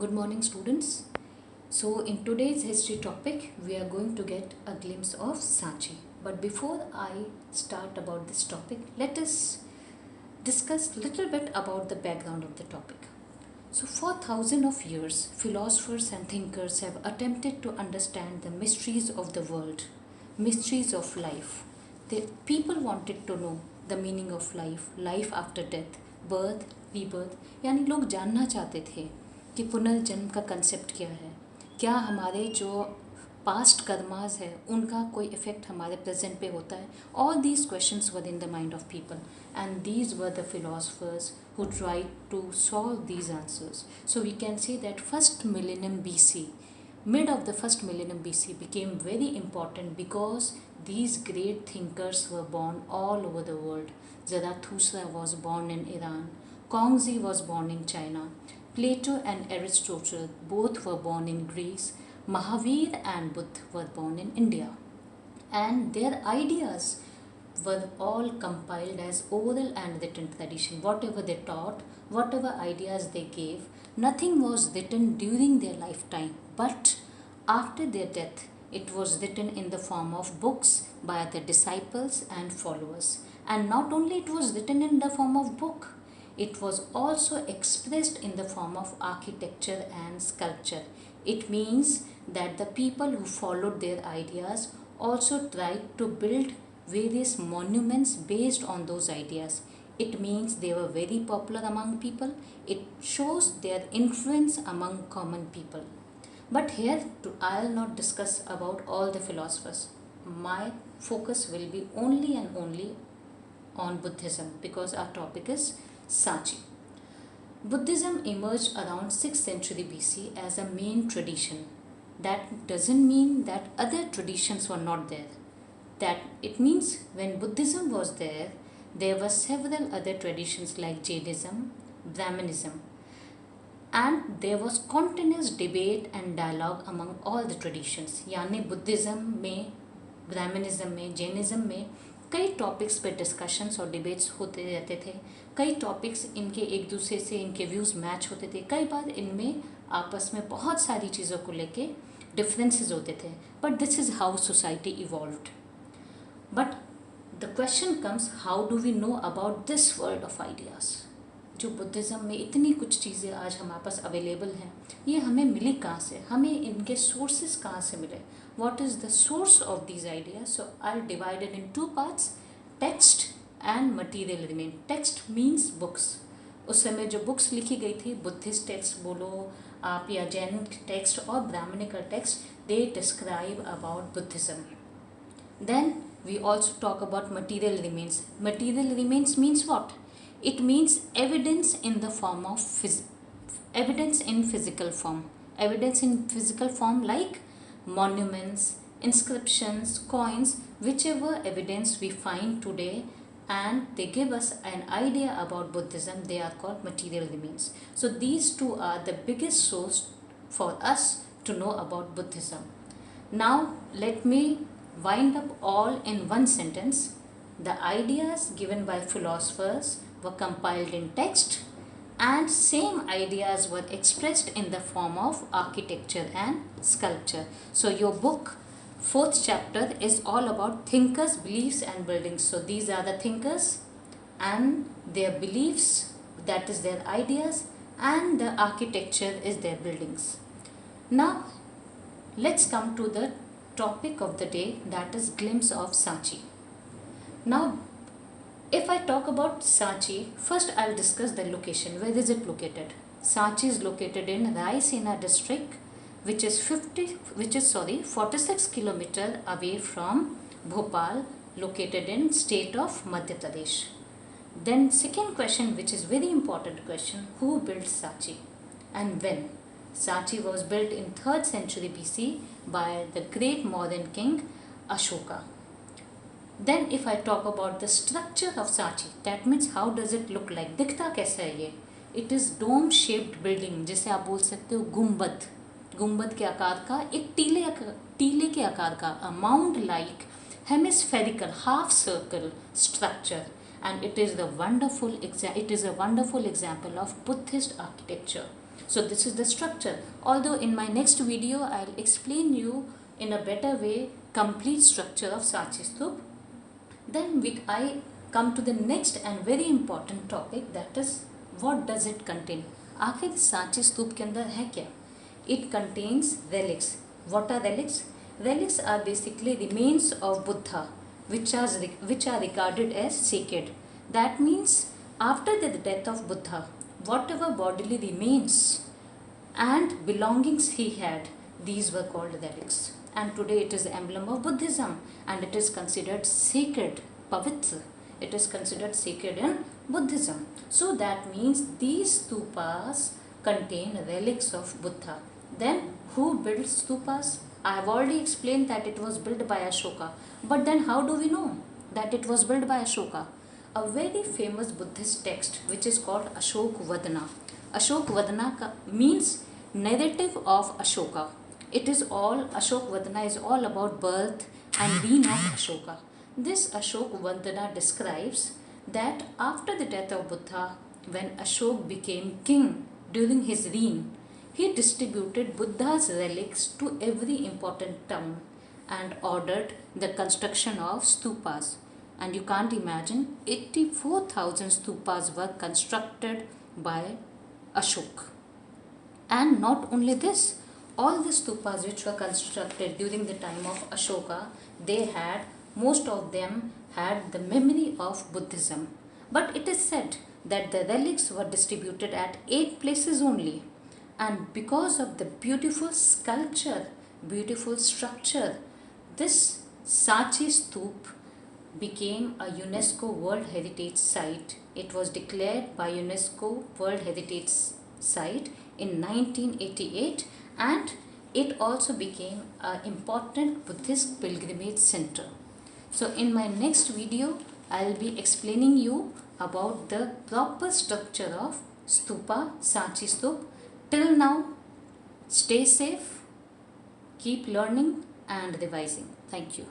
Good morning, students. So, in today's history topic, we are going to get a glimpse of Sanchi. But before I start about this topic, let us discuss a little bit about the background of the topic. So, for thousands of years, philosophers and thinkers have attempted to understand the mysteries of the world, mysteries of life. The people wanted to know the meaning of life, life after death, birth, rebirth. यानी लोग जानना चाहते थे कि पुनर्जन्म का concept क्या है, क्या हमारे जो पास्ट कर्मास है उनका कोई इफेक्ट हमारे प्रेजेंट पे होता है. All these questions were in the mind of people and these were the philosophers who tried to solve these answers. So we can say that first millennium BC, mid of the first millennium BC became very important because these great thinkers were born all over the world. Zarathustra was born in Iran, Kongzi was born in China, Plato and Aristotle both were born in Greece, Mahavir and Buddha were born in India. And their ideas were all compiled as oral and written tradition. Whatever they taught, whatever ideas they gave, nothing was written during their lifetime. But after their death, it was written in the form of books by the disciples and followers. And not only it was written in the form of book, it was also expressed in the form of architecture and sculpture. It means that the people who followed their ideas also tried to build various monuments based on those ideas. It means they were very popular among people. It shows their influence among common people. But here I'll not discuss about all the philosophers. My focus will be only and only on Buddhism because our topic is Sachi. Buddhism emerged around 6th century BC as a main tradition. That doesn't mean that other traditions were not there. That it means when Buddhism was there, there were several other traditions like Jainism, Brahmanism, and there was continuous debate and dialogue among all the traditions. यानी Buddhism में, Brahmanism में, Jainism में कई topics पे discussions और debates होते रहते थे. कई टॉपिक्स इनके एक दूसरे से इनके व्यूज़ मैच होते थे. कई बार इनमें आपस में बहुत सारी चीज़ों को लेके डिफरेंसेस होते थे. But this is how society evolved. But the question comes, how do we know about this world of ideas? जो बुद्धिज़्म में इतनी कुछ चीज़ें आज हमारे पास अवेलेबल हैं, ये हमें मिली कहाँ से, हमें इनके सोर्सेज कहाँ से मिले, what is the source of these ideas? So I'll divide it in two parts, text and material remain. Text means books. उस समय जो बुक्स लिखी गई थी, बुद्धिस्ट टेक्स्ट बोलो आप या जैन टेक्स्ट और brahmanical text, they describe about Buddhism. Then we also talk about material remains. Material remains means what? It means evidence in the form of evidence in physical form. Evidence in physical form like monuments, inscriptions, coins, whichever evidence we find today and they give us an idea about Buddhism, they are called material remains. So these two are the biggest source for us to know about Buddhism. Now let me wind up all in one sentence. The ideas given by philosophers were compiled in text and same ideas were expressed in the form of architecture and sculpture. So your book, 4th chapter, is all about thinkers, beliefs and buildings. So these are the thinkers and their beliefs, that is their ideas, and the architecture is their buildings. Now let's come to the topic of the day, that is glimpse of Sachi. Now if I talk about Sachi, first I'll discuss the location. Where is it located? Sachi is located in Raisena district, which is 46 kilometers away from Bhopal, located in state of Madhya Pradesh. Then second question, which is very important question, who built Sachi and when? Sachi was built in 3rd century BC by the great modern king Ashoka. Then if I talk about the structure of Sachi, that means how does it look like? दिखता कैसा है ये? It is dome shaped building, जिसे आप बोल सकते हो गुंबद. गुंबद के आकार का, एक टीले के आकार का, a mound like hemispherical half circle structure, and it is a wonderful example of Buddhist architecture. So this is the structure. Although in my next video I'll explain you in a better way complete structure of Sachi Stup. Then I come to the next and very important topic, that is what does it contain. आखिर सांची स्तूप के अंदर है क्या? It contains relics. What are relics? Relics are basically remains of Buddha which are regarded as sacred. That means after the death of Buddha, whatever bodily remains and belongings he had, these were called relics. And today it is the emblem of Buddhism and it is considered sacred, pavitra. It is considered sacred in Buddhism. So that means these stupas contain relics of Buddha. Then who built stupas? I have already explained that it was built by Ashoka. But then how do we know that it was built by Ashoka? A very famous Buddhist text which is called Ashokvadana. Ashokvadana means narrative of Ashoka. It is all, Ashokvadana is all about birth and reign of Ashoka. This Ashokvadana describes that after the death of Buddha, when Ashok became king during his reign, he distributed Buddha's relics to every important town and ordered the construction of stupas. And you can't imagine, 84,000 stupas were constructed by Ashok. And not only this, all the stupas which were constructed during the time of Ashoka, most of them had the memory of Buddhism. But it is said that the relics were distributed at 8 places only. And because of the beautiful sculpture, beautiful structure, this Sachi Stup became a UNESCO World Heritage Site. It was declared by UNESCO World Heritage Site in 1988, and it also became an important Buddhist pilgrimage center. So in my next video, I will be explaining you about the proper structure of stupa, Sachi Stup. Till now, stay safe, keep learning and revising. Thank you.